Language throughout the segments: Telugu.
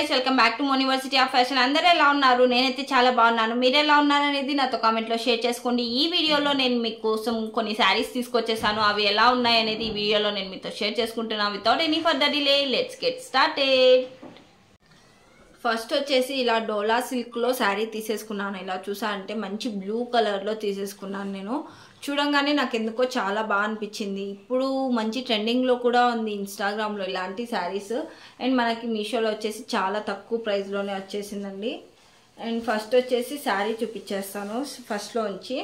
Guys, welcome back to university of fashion. అందరూ ఎలా ఉన్నారు? నేనైతే చాలా బాగున్నాను. మీరు ఎలా ఉన్నారు అనేది నాతో కామెంట్లో షేర్ చేసుకోండి. ఈ వీడియోలో నేను మీకోసం కొన్ని శారీస్ తీసుకొచ్చేసాను. అవి ఎలా ఉన్నాయి అనేది ఈ వీడియోలో నేను మీతో షేర్ చేసుకుంటున్నాను. Without any further delay let's get started. First వచ్చేసి ఇలా డోలా సిల్క్లో శారీ తీసేసుకున్నాను. ఇలా చూసా అంటే మంచి బ్లూ కలర్లో తీసేసుకున్నాను. నేను చూడంగానే నాకు ఎందుకో చాలా బాగా అనిపించింది. ఇప్పుడు మంచి ట్రెండింగ్లో కూడా ఉంది ఇన్స్టాగ్రామ్లో ఇలాంటి శారీస్. అండ్ మనకి మీషోలో వచ్చేసి చాలా తక్కువ ప్రైస్లోనే వచ్చేసిందండి. అండ్ ఫస్ట్ వచ్చేసి శారీ చూపించేస్తాను ఫస్ట్లో ఉంచి.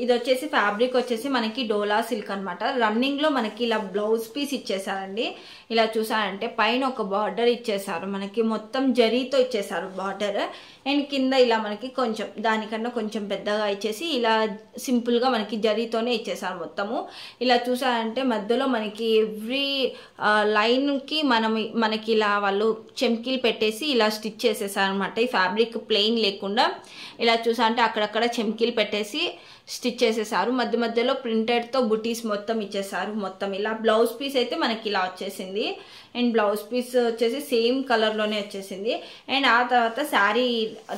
ఇది వచ్చేసి ఫ్యాబ్రిక్ వచ్చేసి మనకి డోలా సిల్క్ అనమాట. రన్నింగ్లో మనకి ఇలా బ్లౌజ్ పీస్ ఇచ్చేసారండి. ఇలా చూసారంటే పైన ఒక బార్డర్ ఇచ్చేసారు, మనకి మొత్తం జరీతో ఇచ్చేసారు బార్డర్. అండ్ కింద ఇలా మనకి కొంచెం దానికన్నా కొంచెం పెద్దగా ఇచ్చేసి ఇలా సింపుల్గా మనకి జరీతోనే ఇచ్చేసారు మొత్తము. ఇలా చూసారంటే మధ్యలో మనకి ఎవ్రీ లైన్కి మనకి ఇలా వాళ్ళు చెమ్కీలు పెట్టేసి ఇలా స్టిచ్ చేసేసారు అనమాట. ఈ ఫ్యాబ్రిక్ ప్లెయిన్ లేకుండా ఇలా చూసా అంటే అక్కడక్కడ చెమ్కీలు పెట్టేసి స్టిచ్ చేసేసారు. మధ్య మధ్యలో ప్రింటెడ్తో బుటీస్ మొత్తం ఇచ్చేసారు. మొత్తం ఇలా బ్లౌజ్ పీస్ అయితే మనకి ఇలా వచ్చేసింది. అండ్ బ్లౌజ్ పీస్ వచ్చేసి సేమ్ కలర్లోనే వచ్చేసింది. అండ్ ఆ తర్వాత శారీ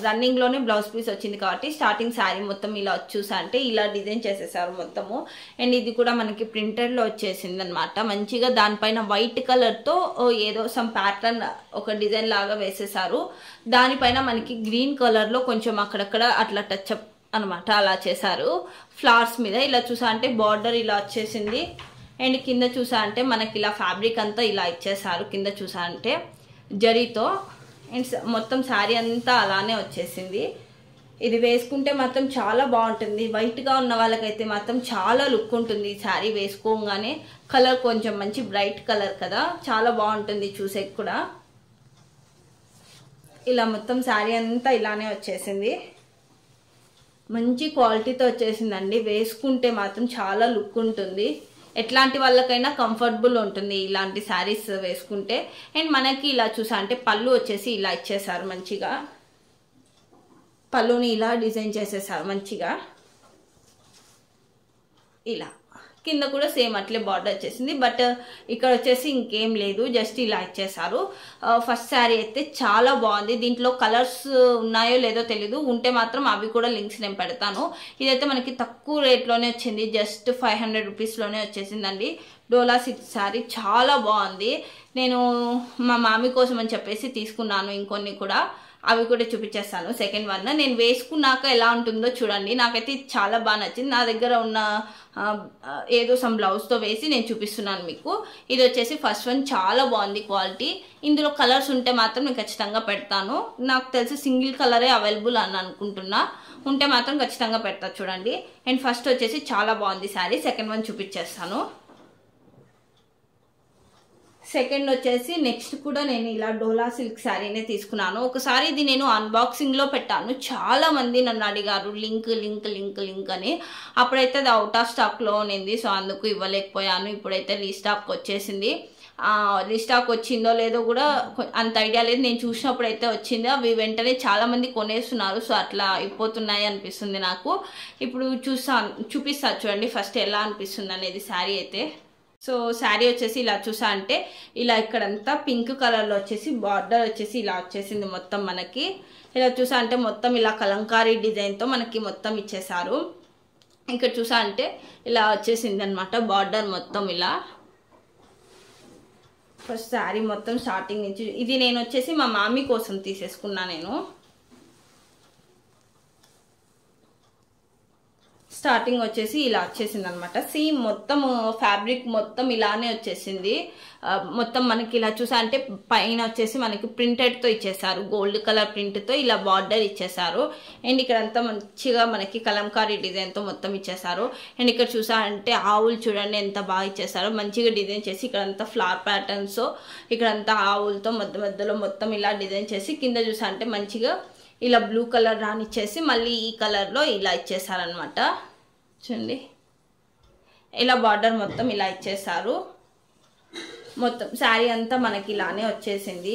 రన్నింగ్లోనే బ్లౌజ్ పీస్ వచ్చింది కాబట్టి స్టార్టింగ్ శారీ మొత్తం ఇలా చూసా అంటే ఇలా డిజైన్ చేసేసారు మొత్తము. అండ్ ఇది కూడా మనకి ప్రింటెడ్లో వచ్చేసింది అనమాట. మంచిగా దానిపైన వైట్ కలర్తో ఏదో సమ్ ప్యాటర్న్ ఒక డిజైన్ లాగా వేసేసారు. దానిపైన మనకి గ్రీన్ కలర్లో కొంచెం అక్కడక్కడ అట్లా టచ్అప్ అనమాట అలా చేశారు ఫ్లవర్స్ మీద. ఇలా చూసా అంటే బార్డర్ ఇలా వచ్చేసింది. అండ్ కింద చూసా అంటే మనకి ఇలా ఫ్యాబ్రిక్ అంతా ఇలా ఇచ్చేసారు కింద చూసా అంటే జరీతో. అండ్ మొత్తం శారీ అంతా అలానే వచ్చేసింది. ఇది వేసుకుంటే మాత్రం చాలా బాగుంటుంది. వైట్గా ఉన్న వాళ్ళకైతే మాత్రం చాలా లుక్ ఉంటుంది ఈ శారీ వేసుకోగానే. కలర్ కొంచెం మంచి బ్రైట్ కలర్ కదా, చాలా బాగుంటుంది చూసే కూడా. ఇలా మొత్తం శారీ అంతా ఇలానే వచ్చేసింది. మంచి క్వాలిటీతో వచ్చేసిందండి. వేసుకుంటే మాత్రం చాలా లుక్ ఉంటుంది. ఎట్లాంటి వాళ్ళకైనా కంఫర్టబుల్ ఉంటుంది ఇలాంటి శారీస్ వేసుకుంటే. అండ్ మనకి ఇలా చూసా అంటే పళ్ళు వచ్చేసి ఇలా ఇచ్చేసారు. మంచిగా పళ్ళుని ఇలా డిజైన్ చేసేసారు మంచిగా. ఇలా కింద కూడా సేమ్ అట్లే బార్డర్ వచ్చేసింది. బట్ ఇక్కడ వచ్చేసి ఇంకేం లేదు, జస్ట్ ఇలా ఇచ్చేసారు. ఫస్ట్ శారీ అయితే చాలా బాగుంది. దీంట్లో కలర్స్ ఉన్నాయో లేదో తెలీదు, ఉంటే మాత్రం అవి కూడా లింక్స్ నేను పెడతాను. ఇదైతే మనకి తక్కువ రేట్లోనే వచ్చింది, జస్ట్ 500 రూపీస్లోనే వచ్చేసిందండి. డోలా సిల్క్ శారీ చాలా బాగుంది. నేను మా మామి కోసం అని చెప్పేసి తీసుకున్నాను ఇంకొన్ని కూడా, అవి కూడా చూపించేస్తాను. సెకండ్ వన్ నేను వేసుకున్నాక ఎలా ఉంటుందో చూడండి. నాకైతే చాలా బాగా నచ్చింది. నా దగ్గర ఉన్న ఏదో సమ్ బ్లౌజ్తో వేసి నేను చూపిస్తున్నాను మీకు. ఇది వచ్చేసి ఫస్ట్ వన్ చాలా బాగుంది క్వాలిటీ. ఇందులో కలర్స్ ఉంటే మాత్రం నేను ఖచ్చితంగా పెడతాను. నాకు తెలిసి సింగిల్ కలరే అవైలబుల్ అని అనుకుంటున్నా, ఉంటే మాత్రం ఖచ్చితంగా పెడతా చూడండి. అండ్ ఫస్ట్ వచ్చేసి చాలా బాగుంది శారీ. సెకండ్ వన్ చూపించేస్తాను. సెకండ్ వచ్చేసి నెక్స్ట్ కూడా నేను ఇలా డోలా సిల్క్ శారీనే తీసుకున్నాను. ఒకసారి ఇది నేను అన్బాక్సింగ్లో పెట్టాను, చాలా మంది నన్ను అడిగారు లింక్ లింక్ లింక్ లింక్ అని. అప్పుడైతే అది అవుట్ ఆఫ్ స్టాక్లో ఉంది, సో అందుకు ఇవ్వలేకపోయాను. ఇప్పుడైతే రీస్టాక్ వచ్చేసింది. రీస్టాక్ వచ్చిందో లేదో కూడా అంత ఐడియా లేదు. నేను చూసినప్పుడు అయితే వచ్చింది. అవి వెంటనే చాలా మంది కొనేస్తున్నారు, సో అట్లా అయిపోతున్నాయి అనిపిస్తుంది నాకు. ఇప్పుడు చూపిస్తా చూడండి ఫస్ట్ ఎలా అనిపిస్తుంది అనేది శారీ అయితే. సో శారీ వచ్చేసి ఇలా చూసా అంటే ఇలా ఇక్కడంతా పింక్ కలర్లో వచ్చేసి బార్డర్ వచ్చేసి ఇలా వచ్చేసింది మొత్తం మనకి. ఇలా చూసా అంటే మొత్తం ఇలా కలంకారీ డిజైన్తో మనకి మొత్తం ఇచ్చేసారు. ఇక్కడ చూసా అంటే ఇలా వచ్చేసింది అనమాట బార్డర్ మొత్తం ఇలా. ఫస్ట్ శారీ మొత్తం స్టార్టింగ్ నుంచి ఇది నేను వచ్చేసి మా మామీ కోసం తీసేసుకున్నా నేను. స్టార్టింగ్ వచ్చేసి ఇలా వచ్చేసింది అనమాట. సేమ్ మొత్తం ఫ్యాబ్రిక్ మొత్తం ఇలానే వచ్చేసింది. మొత్తం మనకి ఇలా చూసా అంటే పైన వచ్చేసి మనకి ప్రింటెడ్తో ఇచ్చేసారు, గోల్డ్ కలర్ ప్రింట్తో ఇలా బార్డర్ ఇచ్చేసారు. అండ్ ఇక్కడంతా మంచిగా మనకి కలంకారీ డిజైన్తో మొత్తం ఇచ్చేసారు. అండ్ ఇక్కడ చూసా అంటే ఆవులు చూడండి ఎంత బాగా ఇచ్చేసారో, మంచిగా డిజైన్ చేసి ఇక్కడంతా ఫ్లవర్ ప్యాటర్న్స్, ఇక్కడంతా ఆవులతో మధ్య మధ్యలో మొత్తం ఇలా డిజైన్ చేసి కింద చూసా అంటే మంచిగా ఇలా బ్లూ కలర్ రానిచ్చేసి మళ్ళీ ఈ కలర్లో ఇలా ఇచ్చేసారనమాట. చూడండి ఇలా బార్డర్ మొత్తం ఇలా ఇచ్చేసారు. మొత్తం శారీ అంతా మనకి ఇలానే వచ్చేసింది.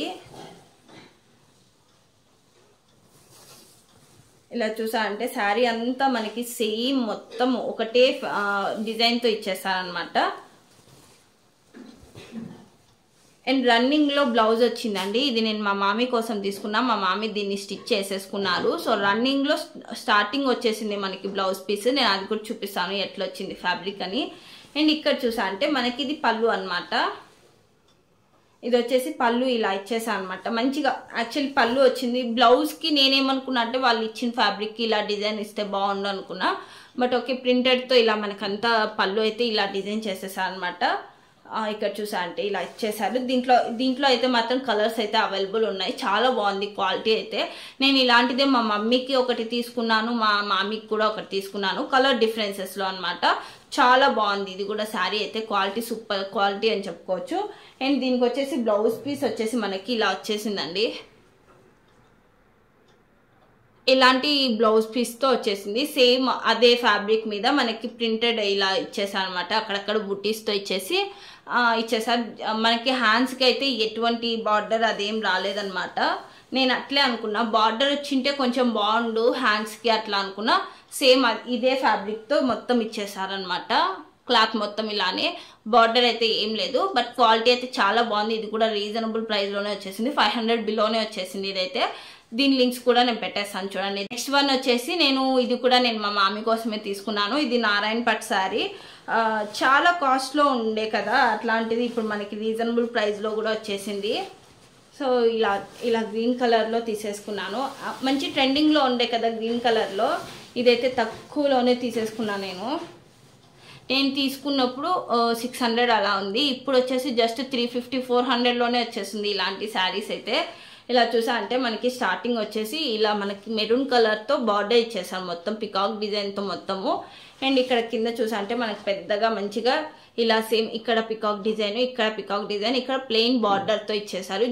ఇలా చూసా అంటే శారీ అంతా మనకి సేమ్ మొత్తం ఒకటే డిజైన్తో ఇచ్చేసారనమాట. అండ్ రన్నింగ్లో బ్లౌజ్ వచ్చిందండి. ఇది నేను మా మామీ కోసం తీసుకున్నా. మా మామీ దీన్ని స్టిచ్ చేసేసుకున్నారు. సో రన్నింగ్లో స్టార్టింగ్ వచ్చేసింది మనకి బ్లౌజ్ పీస్. నేను అది కూడా చూపిస్తాను ఎట్లా వచ్చింది ఫ్యాబ్రిక్ అని. అండ్ ఇక్కడ చూసా అంటే మనకి ఇది పళ్ళు అనమాట. ఇది వచ్చేసి పళ్ళు ఇలా ఇచ్చేసా అనమాట. మంచిగా యాక్చువల్లీ పళ్ళు వచ్చింది. బ్లౌజ్కి నేనేమనుకున్నా అంటే వాళ్ళు ఇచ్చిన ఫ్యాబ్రిక్కి ఇలా డిజైన్ ఇస్తే బాగుండు అనుకున్నా. బట్ ఓకే, ప్రింటెడ్తో ఇలా మనకంతా పళ్ళు అయితే ఇలా డిజైన్ చేసేసా అనమాట. ఇక్కడ చూసా అంటే ఇలా ఇచ్చేసారు. దీంట్లో అయితే మాత్రం కలర్స్ అయితే అవైలబుల్ ఉన్నాయి. చాలా బాగుంది క్వాలిటీ అయితే. నేను ఇలాంటిదే మా మమ్మీకి ఒకటి తీసుకున్నాను, మా మామీకి కూడా ఒకటి తీసుకున్నాను, కలర్ డిఫరెన్సెస్లో అనమాట. చాలా బాగుంది ఇది కూడా. శారీ అయితే క్వాలిటీ సూపర్ క్వాలిటీ అని చెప్పుకోవచ్చు. అండ్ దీనికి వచ్చేసి బ్లౌజ్ పీస్ వచ్చేసి మనకి ఇలా వచ్చేసిందండి. ఇలాంటి బ్లౌజ్ పీస్తో వచ్చేసింది. సేమ్ అదే ఫ్యాబ్రిక్ మీద మనకి ప్రింటెడ్ ఇలా ఇచ్చేసారు అనమాట. అక్కడక్కడ బుట్టీస్తో ఇచ్చేసారు. మనకి హ్యాండ్స్కి అయితే ఎటువంటి బార్డర్ అదేం రాలేదనమాట. నేను అట్లే అనుకున్నా, బార్డర్ వచ్చింటే కొంచెం బాగుండు హ్యాండ్స్కి అట్లా అనుకున్నా. సేమ్ ఇదే ఫ్యాబ్రిక్తో మొత్తం ఇచ్చేసారనమాట. క్లాత్ మొత్తం ఇలానే, బార్డర్ అయితే ఏం లేదు. బట్ క్వాలిటీ అయితే చాలా బాగుంది. ఇది కూడా రీజనబుల్ ప్రైస్లోనే వచ్చేసింది. 500 బిలోనే వచ్చేసింది ఇదైతే. దీని లింక్స్ కూడా నేను పెట్టేస్తాను చూడండి. నెక్స్ట్ వన్ వచ్చేసి ఇది కూడా నేను మా మామీ కోసమే తీసుకున్నాను. ఇది నారాయణ పట్ శారీ. చాలా కాస్ట్లో ఉండే కదా, అట్లాంటిది ఇప్పుడు మనకి రీజనబుల్ ప్రైస్లో కూడా వచ్చేసింది. సో ఇలా గ్రీన్ కలర్లో తీసేసుకున్నాను. మంచి ట్రెండింగ్లో ఉండే కదా గ్రీన్ కలర్లో. ఇదైతే తక్కువలోనే తీసేసుకున్నాను నేను తీసుకున్నప్పుడు 600 అలా ఉంది. ఇప్పుడు వచ్చేసి జస్ట్ 350 400లోనే వచ్చేసింది ఇలాంటి శారీస్ అయితే. ఇలా చూసా అంటే మనకి స్టార్టింగ్ వచ్చేసి ఇలా మనకి మెరూన్ కలర్తో బార్డర్ ఇచ్చేసారు మొత్తం పికాక్ డిజైన్తో మొత్తము. అండ్ ఇక్కడ కింద చూసా అంటే మనకి పెద్దగా మంచిగా ఇలా సేమ్ ఇక్కడ పికాక్ డిజైన్, ఇక్కడ పికాక్ డిజైన్, ఇక్కడ ప్లెయిన్ బార్డర్తో ఇచ్చేసారు.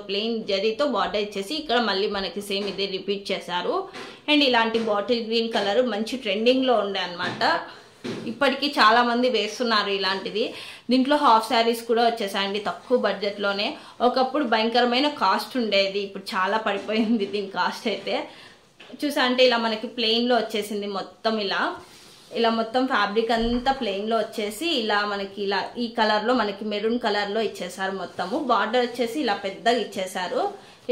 ప్లెయిన్ జరీతో బార్డర్ ఇచ్చేసి ఇక్కడ మళ్ళీ మనకి సేమ్ ఇదే రిపీట్ చేశారు. అండ్ ఇలాంటి బాటిల్ గ్రీన్ కలర్ మంచి ట్రెండింగ్లో ఉండే అనమాట. ఇప్పటికీ చాలా మంది వేస్తున్నారు ఇలాంటిది. దీంట్లో హాఫ్ శారీస్ కూడా వచ్చేసాయండి తక్కువ బడ్జెట్లోనే. ఒకప్పుడు భయంకరమైన కాస్ట్ ఉండేది, ఇప్పుడు చాలా పడిపోయింది దీని కాస్ట్ అయితే. చూసా అంటే ఇలా మనకి ప్లెయిన్లో వచ్చేసింది మొత్తం. ఇలా మొత్తం ఫ్యాబ్రిక్ అంతా ప్లెయిన్లో వచ్చేసి ఇలా మనకి ఈ కలర్లో మనకి మెరూన్ కలర్లో ఇచ్చేసారు మొత్తము. బార్డర్ వచ్చేసి ఇలా పెద్దగా ఇచ్చేసారు.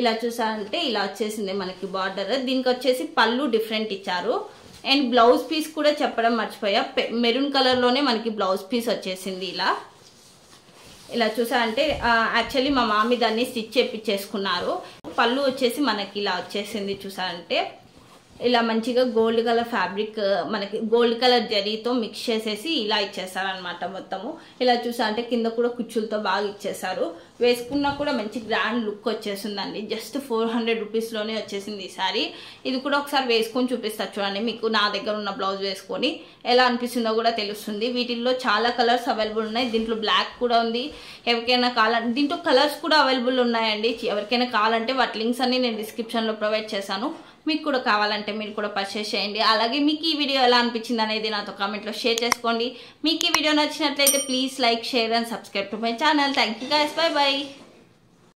ఇలా చూసా అంటే ఇలా వచ్చేసింది మనకి బార్డర్. దీనికి వచ్చేసి పళ్ళు డిఫరెంట్ ఇచ్చారు. అండ్ బ్లౌజ్ పీస్ కూడా చెప్పడం మర్చిపోయా, మెరూన్ కలర్లోనే మనకి బ్లౌజ్ పీస్ వచ్చేసింది. ఇలా చూసా అంటే యాక్చువల్లీ మా మామీ దాన్ని స్టిచ్ చేపించేసుకున్నారు. పళ్ళు వచ్చేసి మనకి ఇలా వచ్చేసింది. చూసా అంటే ఇలా మంచిగా గోల్డ్ కలర్ ఫ్యాబ్రిక్ మనకి గోల్డ్ కలర్ జరీతో మిక్స్ చేసేసి ఇలా ఇచ్చేసారనమాట మొత్తము. ఇలా చూసా అంటే కింద కూడా కుచ్చులతో బాగా ఇచ్చేసారు. వేసుకున్నా కూడా మంచి గ్రాండ్ లుక్ వచ్చేసిందండి. జస్ట్ 400 రూపీస్లోనే వచ్చేసింది ఈ సారీ. ఇది కూడా ఒకసారి వేసుకొని చూపిస్తా చూడండి మీకు. నా దగ్గర ఉన్న బ్లౌజ్ వేసుకొని ఎలా అనిపిస్తుందో కూడా తెలుస్తుంది. వీటిల్లో చాలా కలర్స్ అవైలబుల్ ఉన్నాయి. దీంట్లో బ్లాక్ కూడా ఉంది. ఎవరికైనా కావాలంటే దీంట్లో కలర్స్ కూడా అవైలబుల్ ఉన్నాయండి. ఎవరికైనా కావాలంటే వాటి లింక్స్ అన్ని నేను డిస్క్రిప్షన్లో ప్రొవైడ్ చేశాను. మీకు కూడా కావాలంటే మీరు కూడా పర్చేస్ చేయండి. అలాగే మీకు ఈ వీడియో ఎలా అనిపించింది అనేది నాతో కామెంట్లో షేర్ చేసుకోండి. మీకు ఈ వీడియో నచ్చినట్లయితే please like, share and subscribe to my channel. Thank you guys. By by.